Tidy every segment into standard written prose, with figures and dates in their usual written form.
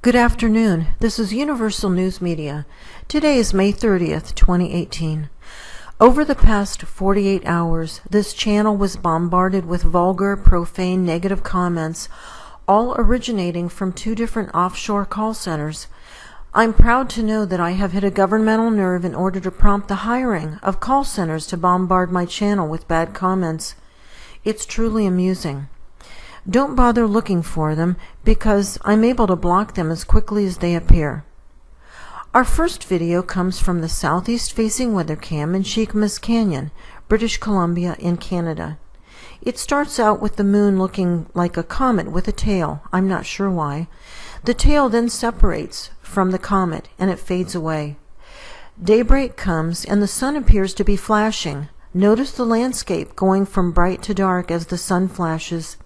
Good afternoon. This is Universal News Media. Today is May 30th, 2018. Over the past 48 hours, this channel was bombarded with vulgar, profane, negative comments, all originating from two different offshore call centers. I'm proud to know that I have hit a governmental nerve in order to prompt the hiring of call centers to bombard my channel with bad comments. It's truly amusing. Don't bother looking for them because I'm able to block them as quickly as they appear. Our first video comes from the southeast-facing weather cam in Cheakamus Canyon, British Columbia in Canada. It starts out with the moon looking like a comet with a tail. I'm not sure why. The tail then separates from the comet and it fades away. Daybreak comes and the sun appears to be flashing. Notice the landscape going from bright to dark as the sun flashes.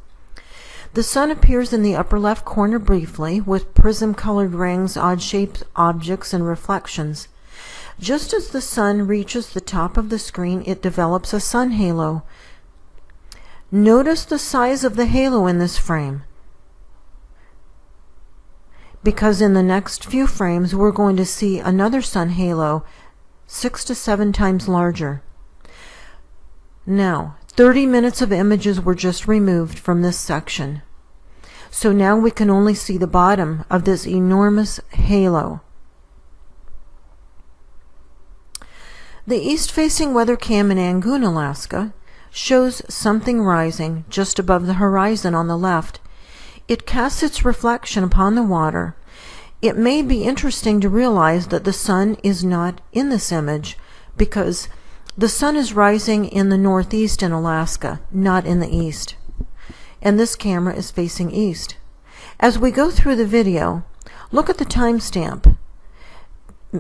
The sun appears in the upper left corner briefly, with prism-colored rings, odd-shaped objects, and reflections. Just as the sun reaches the top of the screen, it develops a sun halo. Notice the size of the halo in this frame, because in the next few frames we're going to see another sun halo 6 to 7 times larger. Now, 30 minutes of images were just removed from this section. So now we can only see the bottom of this enormous halo. The east-facing weather cam in Angoon, Alaska, shows something rising just above the horizon on the left. It casts its reflection upon the water. It may be interesting to realize that the sun is not in this image because the sun is rising in the northeast in Alaska, not in the east. And this camera is facing east. As we go through the video, look at the timestamp.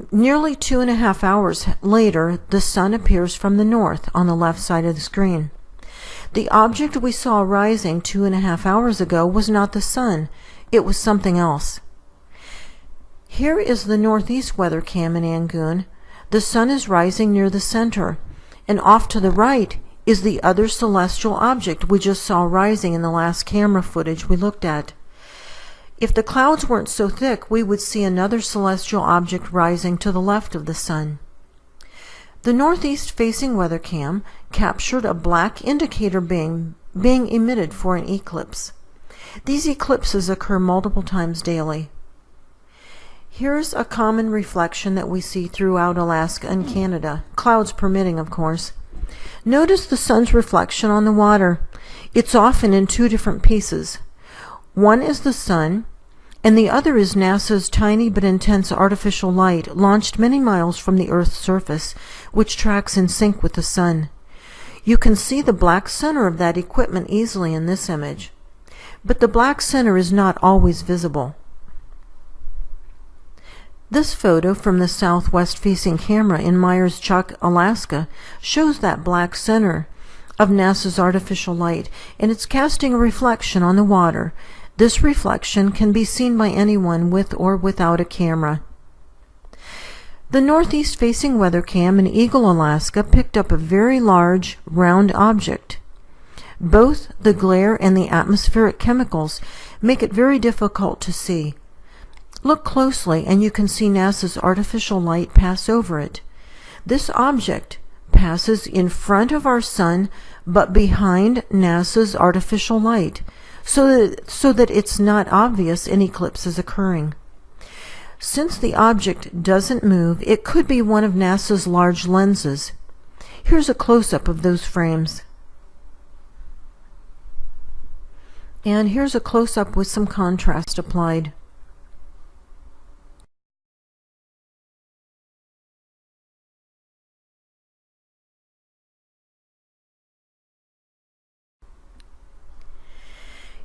Nearly 2.5 hours later, the sun appears from the north on the left side of the screen. The object we saw rising 2.5 hours ago was not the sun. It was something else. Here is the northeast weather cam in Angoon. The sun is rising near the center, and off to the right is the other celestial object we just saw rising in the last camera footage we looked at. If the clouds weren't so thick, we would see another celestial object rising to the left of the sun. The northeast-facing weather cam captured a black indicator being emitted for an eclipse. These eclipses occur multiple times daily. Here's a common reflection that we see throughout Alaska and Canada, clouds permitting, of course. Notice the sun's reflection on the water. It's often in two different pieces. One is the sun, and the other is NASA's tiny but intense artificial light launched many miles from the Earth's surface, which tracks in sync with the sun. You can see the black center of that equipment easily in this image, but the black center is not always visible. This photo from the southwest-facing camera in Myers Chuck, Alaska, shows that black center of NASA's artificial light, and it's casting a reflection on the water. This reflection can be seen by anyone with or without a camera. The northeast-facing weather cam in Eagle, Alaska, picked up a very large, round object. Both the glare and the atmospheric chemicals make it very difficult to see. Look closely and you can see NASA's artificial light pass over it. This object passes in front of our sun but behind NASA's artificial light so that it's not obvious an eclipse is occurring. Since the object doesn't move, it could be one of NASA's large lenses. Here's a close-up of those frames. And here's a close-up with some contrast applied.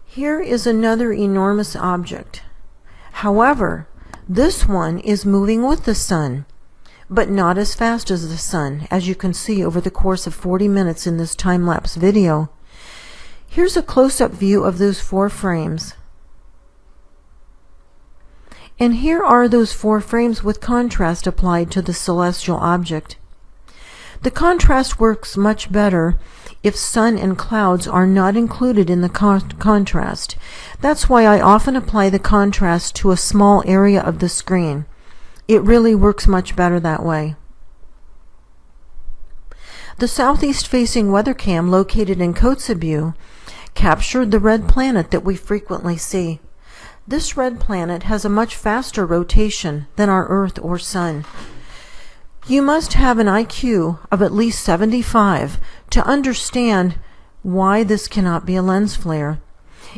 Here is another enormous object. However, this one is moving with the sun, but not as fast as the sun, as you can see over the course of 40 minutes in this time-lapse video. Here's a close-up view of those 4 frames. And here are those 4 frames with contrast applied to the celestial object. The contrast works much better if sun and clouds are not included in the contrast. That's why I often apply the contrast to a small area of the screen. It really works much better that way. The southeast-facing weather cam located in Kotzebue captured the red planet that we frequently see. This red planet has a much faster rotation than our Earth or Sun. You must have an IQ of at least 75 to understand why this cannot be a lens flare.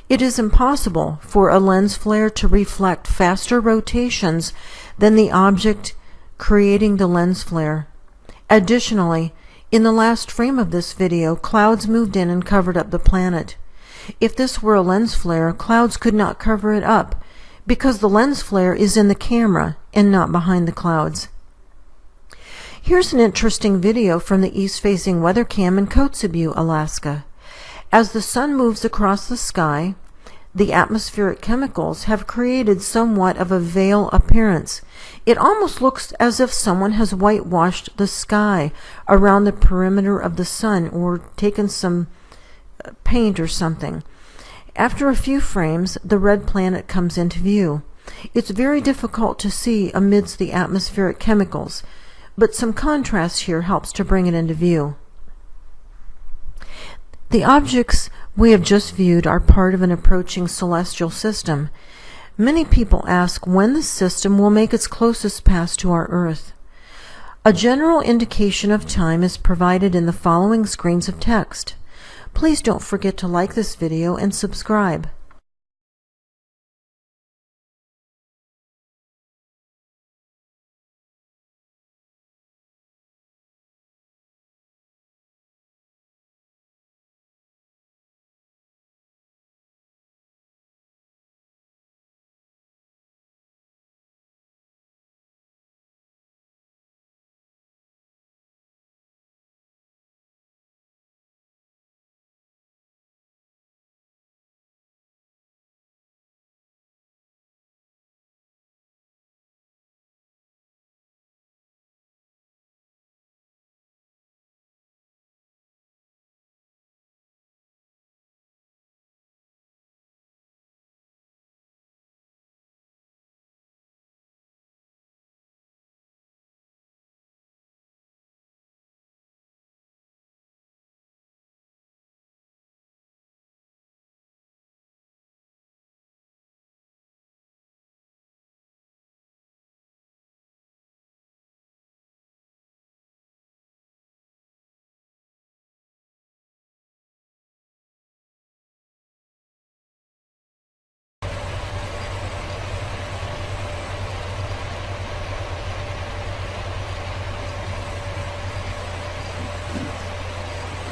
It is impossible for a lens flare to reflect faster rotations than the object creating the lens flare. Additionally, in the last frame of this video, clouds moved in and covered up the planet. If this were a lens flare, clouds could not cover it up because the lens flare is in the camera and not behind the clouds. Here's an interesting video from the east-facing weather cam in Kotzebue, Alaska. As the sun moves across the sky, the atmospheric chemicals have created somewhat of a veil appearance. It almost looks as if someone has whitewashed the sky around the perimeter of the sun or taken some paint or something. After a few frames, the red planet comes into view. It's very difficult to see amidst the atmospheric chemicals, but some contrast here helps to bring it into view. The objects we have just viewed are part of an approaching celestial system. Many people ask when the system will make its closest pass to our Earth. A general indication of time is provided in the following screens of text. Please don't forget to like this video and subscribe.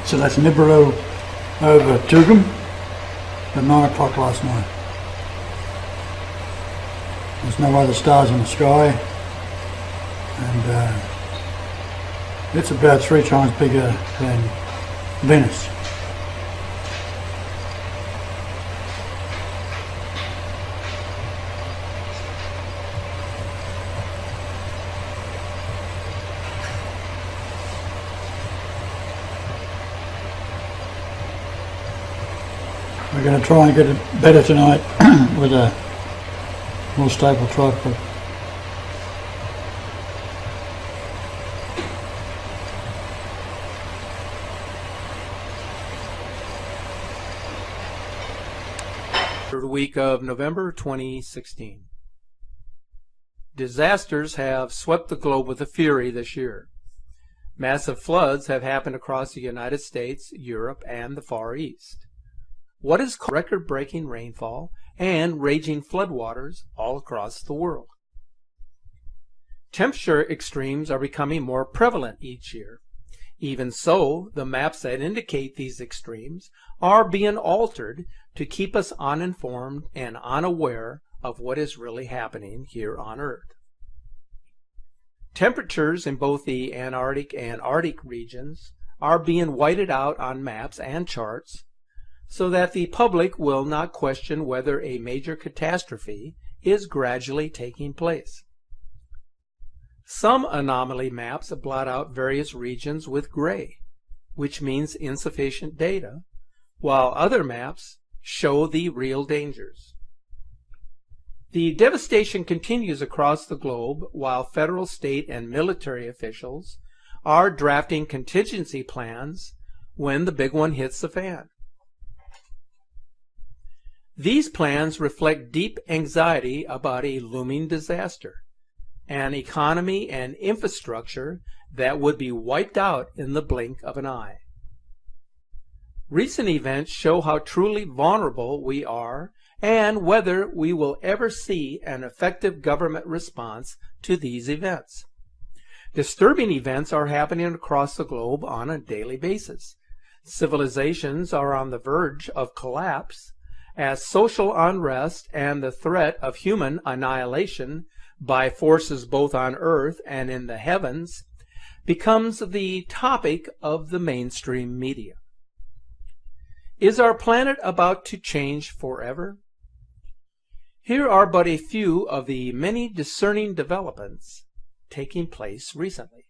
So that's Nibiru over Tugum at 9 o'clock last night. There's no other stars in the sky, and it's about 3 times bigger than Venus. We're going to try and get it better tonight with a more stable tripod. Third week of November 2016. Disasters have swept the globe with a fury this year. Massive floods have happened across the United States, Europe, and the Far East. What is record-breaking rainfall and raging floodwaters all across the world? Temperature extremes are becoming more prevalent each year. Even so, the maps that indicate these extremes are being altered to keep us uninformed and unaware of what is really happening here on Earth. Temperatures in both the Antarctic and Arctic regions are being whited out on maps and charts so that the public will not question whether a major catastrophe is gradually taking place. Some anomaly maps blot out various regions with gray. which means insufficient data, while other maps show the real dangers. The devastation continues across the globe while federal, state, and military officials are drafting contingency plans when the big one hits the fan. These plans reflect deep anxiety about a looming disaster, an economy and infrastructure that would be wiped out in the blink of an eye. Recent events show how truly vulnerable we are and whether we will ever see an effective government response to these events. Disturbing events are happening across the globe on a daily basis. Civilizations are on the verge of collapse as social unrest and the threat of human annihilation by forces both on earth and in the heavens becomes the topic of the mainstream media. Is our planet about to change forever? Here are but a few of the many discerning developments taking place recently.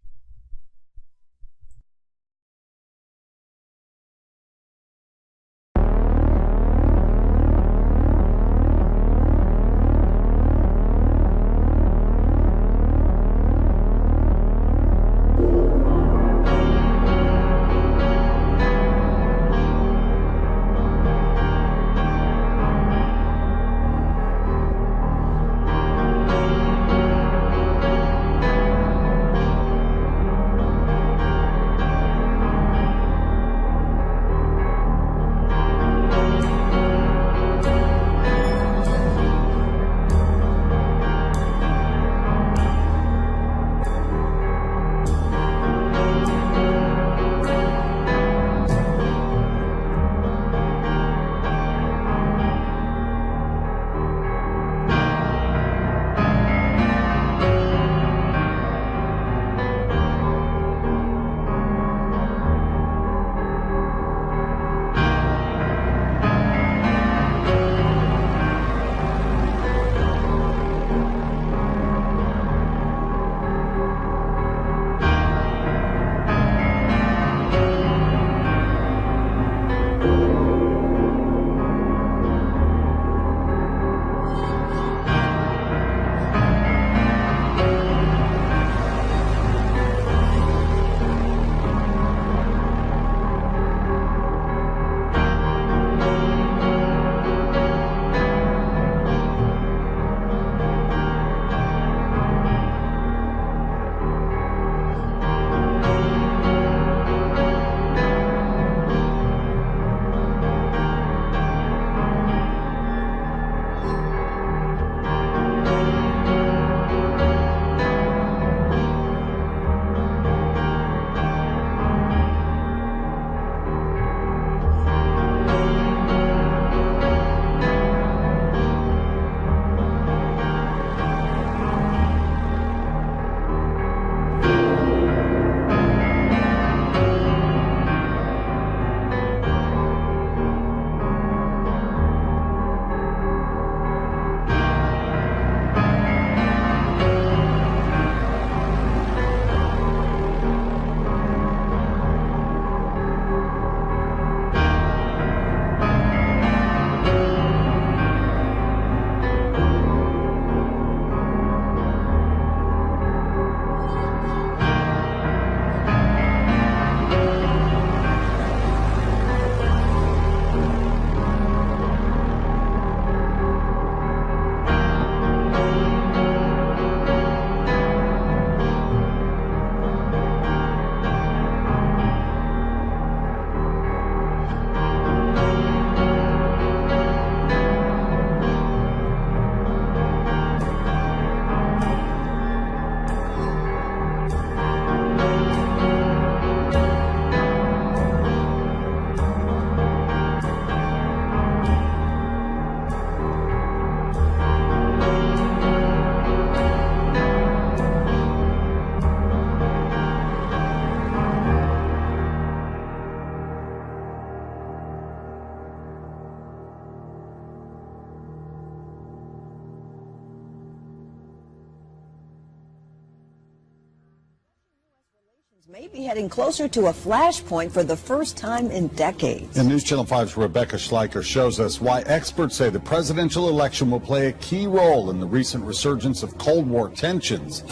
heading closer to a flashpoint for the first time in decades. And News Channel 5's Rebecca Schleicher shows us why experts say the presidential election will play a key role in the recent resurgence of Cold War tensions.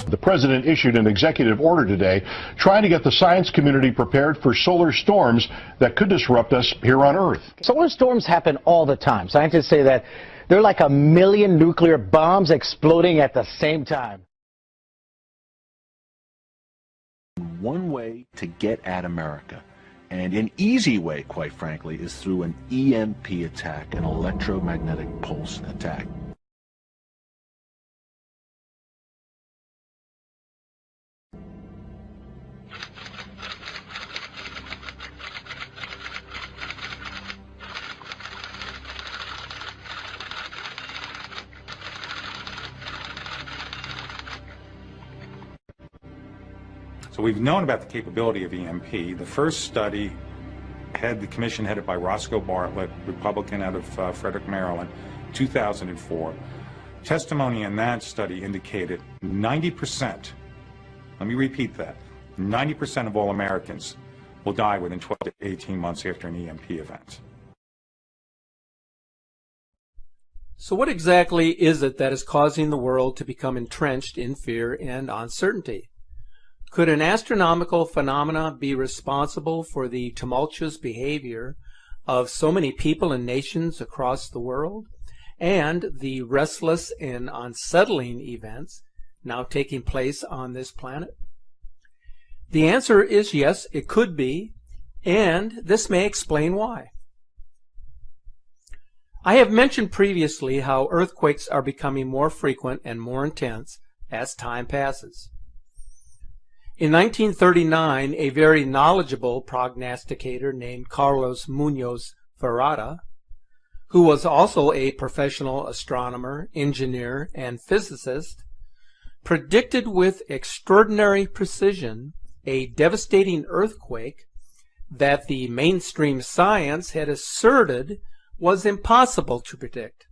The president issued an executive order today trying to get the science community prepared for solar storms that could disrupt us here on Earth. Solar storms happen all the time. Scientists say that they're like 1 million nuclear bombs exploding at the same time. One way to get at America, and an easy way, quite frankly, is through an EMP attack, an electromagnetic pulse attack. So we've known about the capability of EMP. The first study had the commission headed by Roscoe Bartlett, Republican out of Frederick, Maryland, 2004. Testimony in that study indicated 90%, let me repeat that, 90% of all Americans will die within 12 to 18 months after an EMP event. So what exactly is it that is causing the world to become entrenched in fear and uncertainty? Could an astronomical phenomena be responsible for the tumultuous behavior of so many people and nations across the world, and the restless and unsettling events now taking place on this planet? The answer is yes, it could be, and this may explain why. I have mentioned previously how earthquakes are becoming more frequent and more intense as time passes. In 1939, a very knowledgeable prognosticator named Carlos Munoz Ferrada, who was also a professional astronomer, engineer, and physicist, predicted with extraordinary precision a devastating earthquake that the mainstream science had asserted was impossible to predict.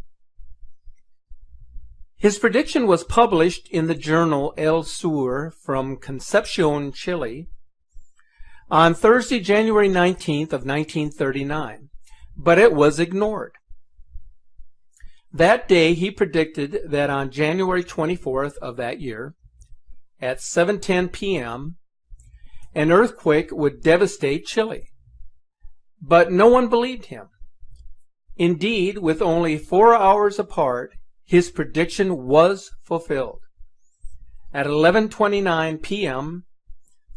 His prediction was published in the journal El Sur from Concepcion, Chile, on Thursday, January 19th of 1939, but it was ignored. That day he predicted that on January 24th of that year, at 7:10 p.m., an earthquake would devastate Chile. But no one believed him. Indeed, with only 4 hours apart, his prediction was fulfilled. At 11:29 p.m.,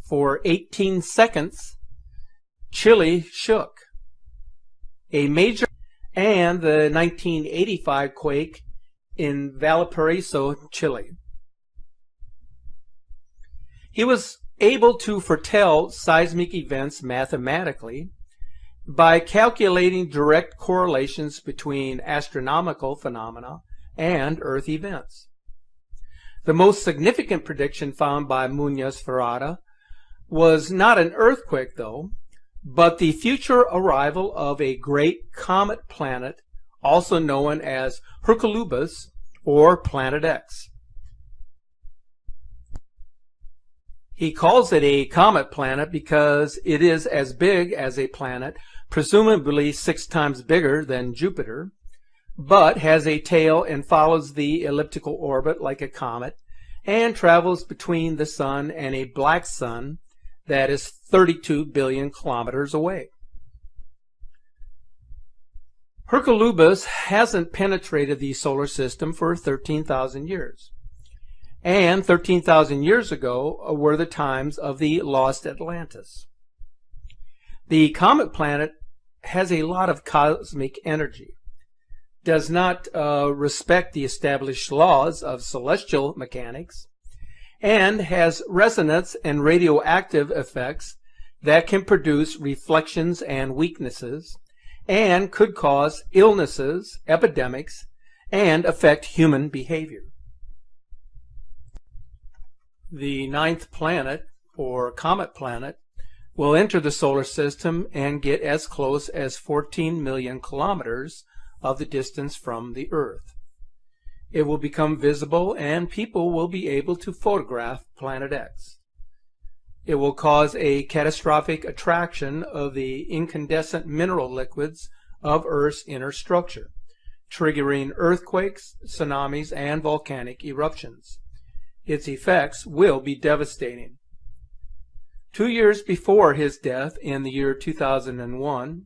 for 18 seconds, Chile shook. A major and the 1985 quake in Valparaiso, Chile. He was able to foretell seismic events mathematically by calculating direct correlations between astronomical phenomena and Earth events. The most significant prediction found by Munoz Ferrada was not an earthquake, though, but the future arrival of a great comet planet, also known as Hercolubus, or Planet X. He calls it a comet planet because it is as big as a planet, presumably 6 times bigger than Jupiter, but has a tail and follows the elliptical orbit like a comet, and travels between the Sun and a black sun that is 32 billion kilometers away. Hercolubus hasn't penetrated the solar system for 13,000 years. And 13,000 years ago were the times of the lost Atlantis. The comet planet has a lot of cosmic energy, does not respect the established laws of celestial mechanics, and has resonance and radioactive effects that can produce reflections and weaknesses, and could cause illnesses, epidemics, and affect human behavior. The 9th planet, or comet planet, will enter the solar system and get as close as 14 million kilometers of the distance from the Earth. It will become visible and people will be able to photograph Planet X. It will cause a catastrophic attraction of the incandescent mineral liquids of Earth's inner structure, triggering earthquakes, tsunamis, and volcanic eruptions. Its effects will be devastating. 2 years before his death in the year 2001,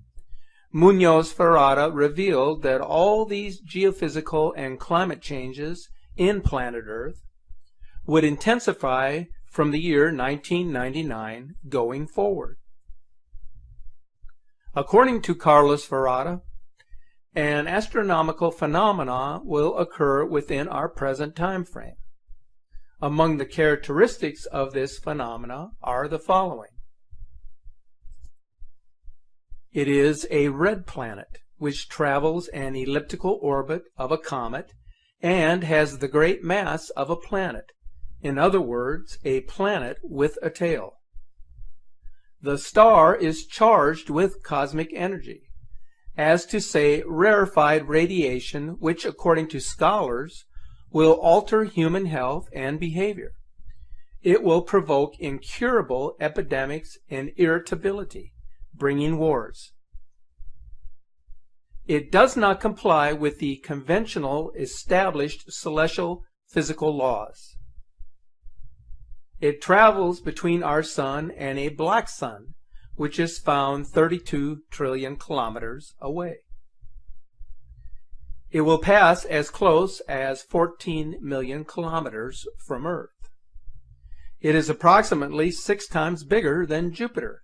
Munoz Ferrara revealed that all these geophysical and climate changes in planet Earth would intensify from the year 1999 going forward. According to Carlos Ferrara, an astronomical phenomena will occur within our present time frame. Among the characteristics of this phenomena are the following. It is a red planet which travels an elliptical orbit of a comet and has the great mass of a planet. In other words, a planet with a tail. The star is charged with cosmic energy, as to say rarefied radiation which, according to scholars, will alter human health and behavior. It will provoke incurable epidemics and irritability, bringing wars. It does not comply with the conventional established celestial physical laws. It travels between our sun and a black sun, which is found 32 trillion kilometers away. It will pass as close as 14 million kilometers from Earth. It is approximately 6 times bigger than Jupiter.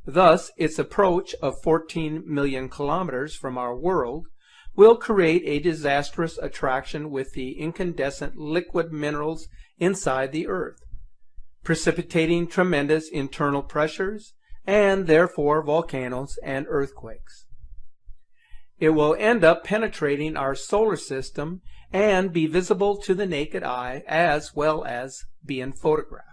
Thus, its approach of 14 million kilometers from our world will create a disastrous attraction with the incandescent liquid minerals inside the Earth, precipitating tremendous internal pressures and therefore volcanoes and earthquakes. It will end up penetrating our solar system and be visible to the naked eye as well as being photographed.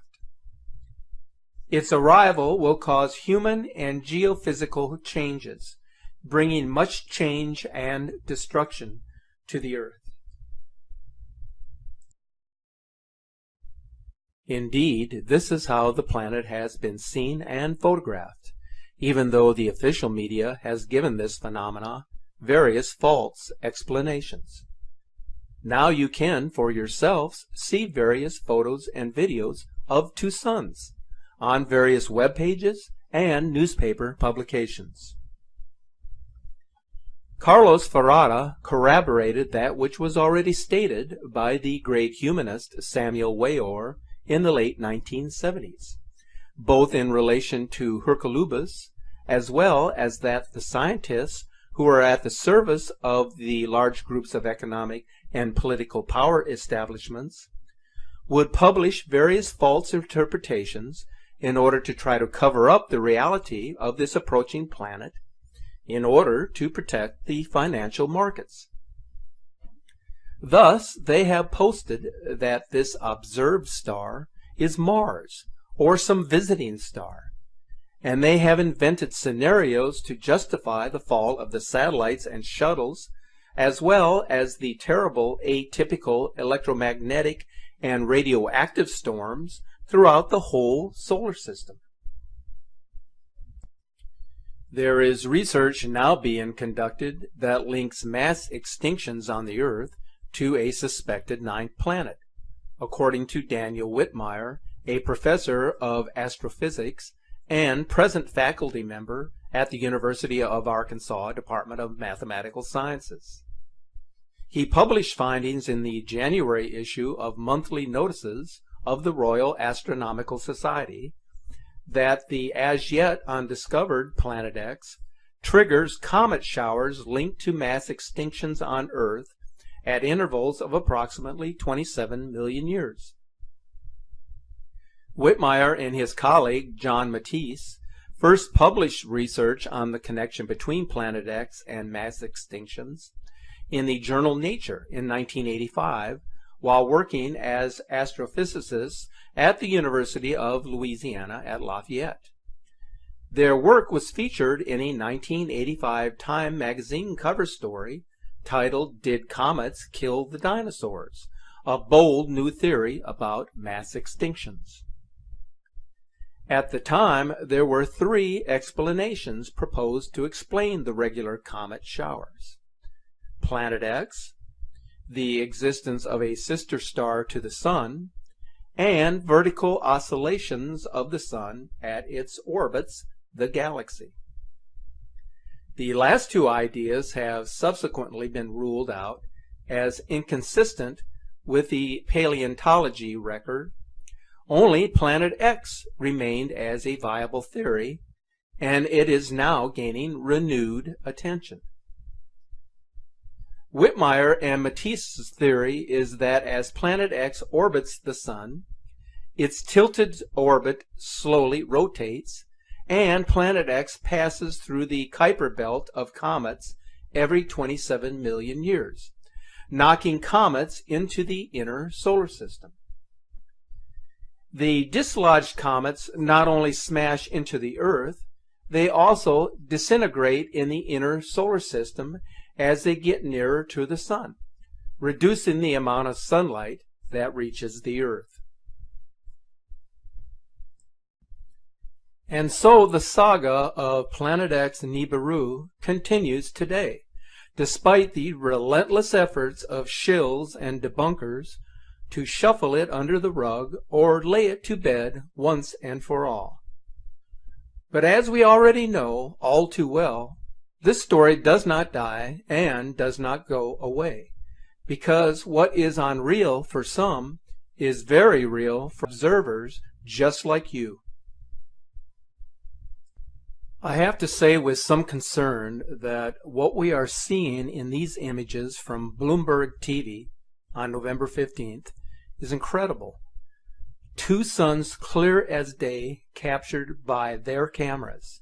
Its arrival will cause human and geophysical changes, bringing much change and destruction to the Earth. Indeed, this is how the planet has been seen and photographed, even though the official media has given this phenomena various false explanations. Now you can, for yourselves, see various photos and videos of 2 suns on various web pages and newspaper publications. Carlos Ferrara corroborated that which was already stated by the great humanist Samuel Weor in the late 1970s, both in relation to Hercolubus as well as that the scientists who are at the service of the large groups of economic and political power establishments would publish various false interpretations in order to try to cover up the reality of this approaching planet in order to protect the financial markets. Thus, they have posted that this observed star is Mars or some visiting star, and they have invented scenarios to justify the fall of the satellites and shuttles, as well as the terrible atypical electromagnetic and radioactive storms throughout the whole solar system. There is research now being conducted that links mass extinctions on the Earth to a suspected 9th planet, according to Daniel Whitmire, a professor of astrophysics and present faculty member at the University of Arkansas Department of Mathematical Sciences. He published findings in the January issue of Monthly Notices of the Royal Astronomical Society that the as yet undiscovered Planet X triggers comet showers linked to mass extinctions on Earth at intervals of approximately 27 million years. Whitmire and his colleague John Matisse first published research on the connection between Planet X and mass extinctions in the journal Nature in 1985 while working as astrophysicists at the University of Louisiana at Lafayette. Their work was featured in a 1985 Time magazine cover story titled "Did Comets Kill the Dinosaurs?" A bold new theory about mass extinctions. At the time, there were 3 explanations proposed to explain the regular comet showers. Planet X, the existence of a sister star to the Sun, and vertical oscillations of the Sun at its orbits, the galaxy. The last 2 ideas have subsequently been ruled out as inconsistent with the paleontology record. Only Planet X remained as a viable theory, and it is now gaining renewed attention. Whitmire and Matisse's theory is that as Planet X orbits the Sun, its tilted orbit slowly rotates, and Planet X passes through the Kuiper belt of comets every 27 million years, knocking comets into the inner solar system. The dislodged comets not only smash into the Earth, they also disintegrate in the inner solar system as they get nearer to the Sun, reducing the amount of sunlight that reaches the Earth. And so the saga of Planet X Nibiru continues today, despite the relentless efforts of shills and debunkers to shuffle it under the rug or lay it to bed once and for all. But as we already know all too well, this story does not die and does not go away, because what is unreal for some is very real for observers just like you. I have to say with some concern that what we are seeing in these images from Bloomberg TV on November 15th is incredible. 2 suns clear as day captured by their cameras.